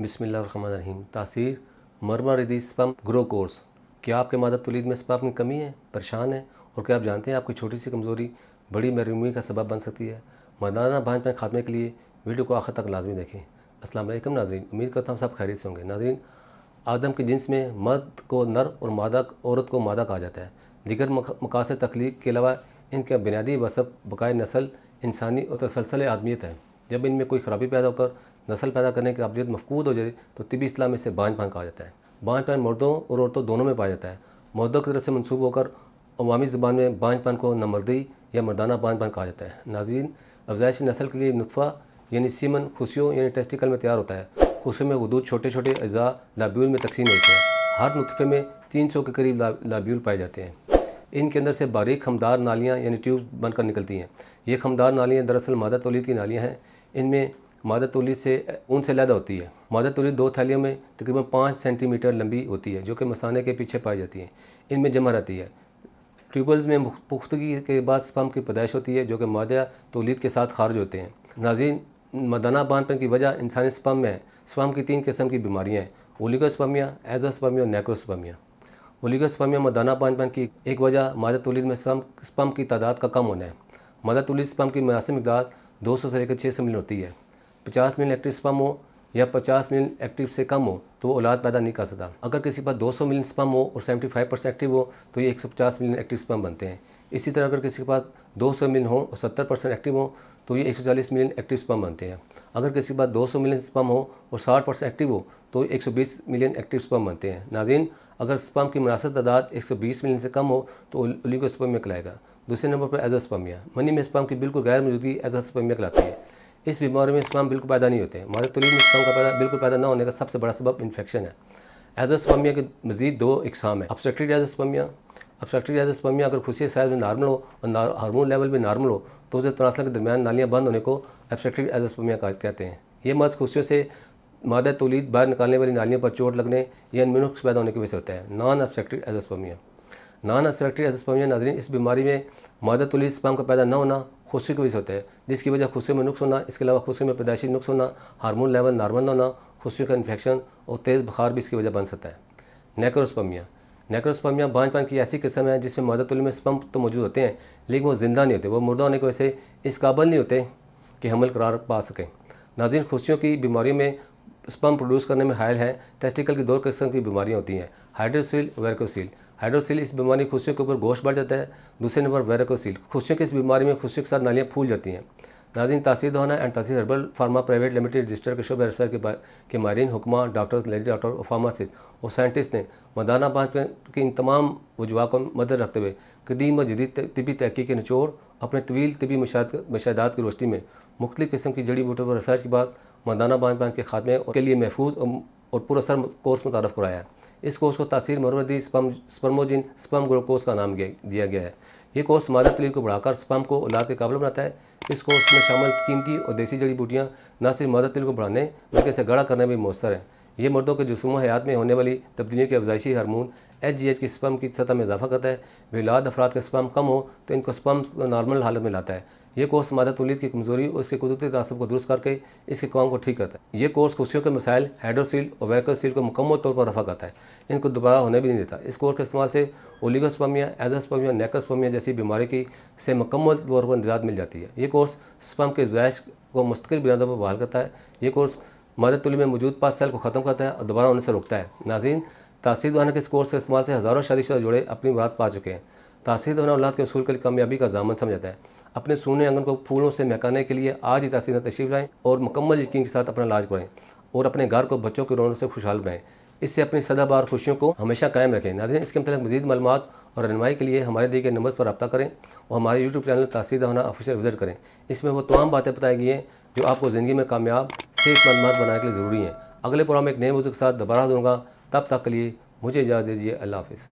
बिस्मिल्लाहिर्रहमानिर्रहीम। तासीर मरमरिदी sperm grow course. क्या आपके मादा तौलीद में स्पर्म की कमी है, परेशान है? और क्या आप जानते हैं आपकी छोटी सी कमज़ोरी बड़ी महरूमी का सबब बन सकती है? मर्दाना भांजपन खात्मे के लिए वीडियो को आखिर तक लाजमी देखें। अस्सलाम वालेकुम नाज़रीन, उम्मीद करता हूँ सब खैरियत से होंगे। नाज़रीन, आदम के जिन्स में मर्द को नर और मादा औरत को मादा कहा जाता है। दीगर मकासद तख्लीक के अलावा इनका बुनियादी वसफ़ बकाए नस्ल, इंसानी और तसलसल आदमियत है। जब इनमें कोई ख़राबी पैदा होकर नस्ल पैदा करने की काबिलियत मफकूद हो जाए तो तिबी इस्लाम में इसे बांझपन कहा जाता है। बांझपन मर्दों और औरतों दोनों में पाया जाता है। मर्दों की तरफ से मनसूब होकर अवामी ज़बान में बांझपन को नमर्दी या मर्दाना बांझपन कहा जाता है। नाज़रीन, अफ़ज़ाइश नस्ल के लिए नुतफ़ा यानी सीमन खुशियों यानी टेस्टिकल में तैयार होता है। खुशियों में वदूद छोटे छोटे अज़ा लाब्यूल में तकसीम होते हैं। हर नुतफ़े में 300 के करीब लाब्यूल पाए जाते हैं। इनके अंदर से बारीक खमदार नालियाँ यानी ट्यूब बनकर निकलती हैं। ये खमदार नालियाँ दरअसल मादा तौलीद की नालियाँ हैं। इनमें मादा तौलीद से ऊन से लैदा होती है। मादा तौलीद 2 थैलियों में तकरीबन 5 सेंटीमीटर लंबी होती है, जो कि मसाने के पीछे पाई जाती है। इनमें जमा रहती है। ट्यूबल्स में पुख्तगी के बाद स्पर्म की पैदाइश होती है, जो कि मादा तौलीद के साथ खारिज होते हैं। नाज़रीन, मर्दाना बांझपन की वजह इंसानी स्पर्म में है। स्पर्म की 3 किस्म की बीमारियाँ हैं: ओलिगोस्पर्मिया, एज़ोस्पर्मिया और नेक्रोस्पर्मिया। ओलिगोस्पर्मिया मर्दाना बांझपन की एक वजह मादा तौलीद में स्पर्म की तादाद का कम होना है। मादा तौलीद स्पर्म की मुनासिब मिक़दार 200 से लेकर 600 मिलियन होती है। 50 मिलियन एक्टिव स्पर्म हो या 50 मिलियन एक्टिव से कम हो तो वो औलाद पैदा नहीं कर सकता। अगर किसी के पास 200 मिलियन स्पर्म हो और 75% एक्टिव हो तो ये 150 मिलियन एक्टिव स्पर्म बनते हैं। इसी तरह अगर किसी के पास 200 मिलियन हो और 70% एक्टिव हो तो ये 140 मिलियन एक्टिव स्पर्म बनते हैं। अगर किसी के पास 200 मिलियन स्पर्म हो और 60% एक्टिव हो तो 120 मिलियन एक्टिव स्पर्म बनते हैं। नाज़रीन, अगर स्पर्म की मुनासिब तादाद 120 मिलियन से कम हो तो ओलिगोस्पर्मिया कहलाएगा। दूसरे नंबर पर एज़ोस्पर्मिया। मनी में स्पर्म की बिल्कुल गैर मौजूदगी एज़ोस्पर्मिया कहलाती है। इस बीमारी में स्पर्म बिल्कुल पैदा नहीं होते हैं। मादा तौलीद में स्पर्म का बिल्कुल पैदा न होने का सबसे बड़ा सबब इन्फेक्शन है। एज़ोस्पर्मिया के मज़ीद 2 इकसाम है: ऑब्स्ट्रक्टिव एज़ोस्पर्मिया। ऑब्स्ट्रक्टिव एज़ोस्पर्मिया अगर खुशी साइज में नॉर्मल हो और हार्मोन लेवल भी नॉर्मल हो तो उसे तनासल के दरमियान नालियाँ बंद होने को ऑब्स्ट्रक्टिव एज़ोस्पर्मिया कहते हैं। ये मर्ज खुशियों से मादा तौलीद बाहर निकालने वाली नालियों पर चोट लगने या इनमें नुक्स पैदा होने की वजह से होता है। Non obstructive azoospermia. Non obstructive azoospermia नाज़रीन, इस बीमारी में मादा तौलीद स्पर्म का पैदा न होना खुशी की वजह से होता है, जिसकी वजह खुशी में नुक्स होना, इसके अलावा खुशी में पैदाइशी नुक्स होना, हार्मोन लेवल नॉर्मल न होना, खुशी का इन्फेक्शन और तेज़ बुखार भी इसकी वजह बन सकता है। नेक्रोस्पर्मिया। नेक्रोस्पर्मिया बांझपन की ऐसी किस्म है जिसमें मादा तौलीद में स्पर्म तो मौजूद होते हैं लेकिन वो जिंदा नहीं होते। वो मुर्दा होने की वजह से इस काबिल नहीं होते कि हमल करार पा सकें। नाज़रीन, खुशियों की बीमारियों में स्पर्म प्रोड्यूस करने में हायल है। टेस्टिकल की 2 किस्म की बीमारियाँ होती हैं: हाइड्रोसील, वेरिकोसील। हाइड्रोसील इस बीमारी खुशियों के ऊपर गोश्त बढ़ जाता है। दूसरे नंबर वेरिकोसील। खुशियों की इस बीमारी में खुशियों के साथ नालियाँ फूल जाती हैं। नाज़रीन, तासीर दवाना एंड तासीर herbal pharma private limited register के शोबे रिसर्च के माहिरीन, हुक्मा, डॉक्टर्स, लेडी डॉक्टर और फार्मासिस्ट और साइंटिस्ट ने मर्दाना बांझपन की इन तमाम वजूहात को मद्दे रखते हुए कदीम और जदीद तिबी तहकीक के निचोड़ अपने तवील तिबी मुशाहदात की रोशनी में मुख्तलिफ़ किस्म की जड़ी बूटियों पर रिसर्च के बाद मर्दाना बांझपन के खात्मे के लिए महफूज और पुरअसर कोर्स मुतारफ़ कराया है। इस कोर्स को तासीर मरमरिदी स्पर्मोजिन स्पर्म ग्रो कोर्स का नाम दिया गया है। ये कोर्स मादा तौलीद को बढ़ाकर स्पर्म को औलाद के काबिल बनाता है। इस कोर्स में शामिल कीमती और देसी जड़ी बूटियाँ न सिर्फ मादा तौलीद को बढ़ाने बल्कि इसे गड़ा करने में भी मौसर हैं। ये मर्दों के जुस्म हयात में होने वाली तब्दीलियों के अफजाइशी हार्मोन HGH की स्पर्म की सतह में इजाफा करता है। बेलाद अफराद का स्पर्म कम हो तो इनको स्पर्म नॉर्मल हालत में लाता है। ये कोर्स मादा तौलीद की कमज़ोरी और उसके कुदरती तनासब को दुरुस्त करके इसके काम को ठीक करता है। ये कोर्स खुशियों के मसाइल हाइड्रोसील और वेरिकोसील को मुकम्मल तौर पर रफ़ा करता है, इनको दोबारा होने भी नहीं देता। इस कोर्स के इस्तेमाल से ओलिगोस्पर्मिया, एज़ोस्पर्मिया, नेक्रोस्पर्मिया जैसी बीमारी की से मुकम्मल तौर पर निजात मिल जाती है। ये कोर्स स्पर्म के अफ़ज़ाइश को मुस्तकिल बुनियादों पर बहाल करता है। ये कोर्स मादा तौलीद में मौजूद 5 सेल को ख़त्म करता है और दोबारा होने से रोकता है। नाज़रीन, तासीर दवाना के इस कोर्स के इस्तेमाल से हज़ारों शादीशुदा जोड़े अपनी मुराद पा चुके हैं। तासीर दवाना औलाद के उसूल के लिए कामयाबी का ज़ामन समझाता है। अपने सूने आंगन को फूलों से महकाने के लिए आज ही तासीर में तशरीफ़ लाएँ और मुकम्मल यकीन के साथ अपना इलाज करें और अपने घर को बच्चों की रौनक से खुशहाल बनाएँ। इससे अपनी सदाबहार खुशियों को हमेशा कायम रखें। नाज़रीन, इसके मतलब मज़ीद मालूमात और रहनुमाई के लिए हमारे दिए गए नंबर्स पर रब्ता करें और हमारे यूट्यूब चैनल तासीर दवाना ऑफिशियल विजिट करें। इसमें वो तमाम बातें बताई गई हैं जो आपको ज़िंदगी में कामयाब सेहतमंद मर्द बनाने के लिए ज़रूरी हैं। अगले प्रोग्राम में एक नए मौजूद के साथ दोबारा दूँगा। तब तक के लिए मुझे इजाज़त दीजिए। अल्लाह हाफ़िज़।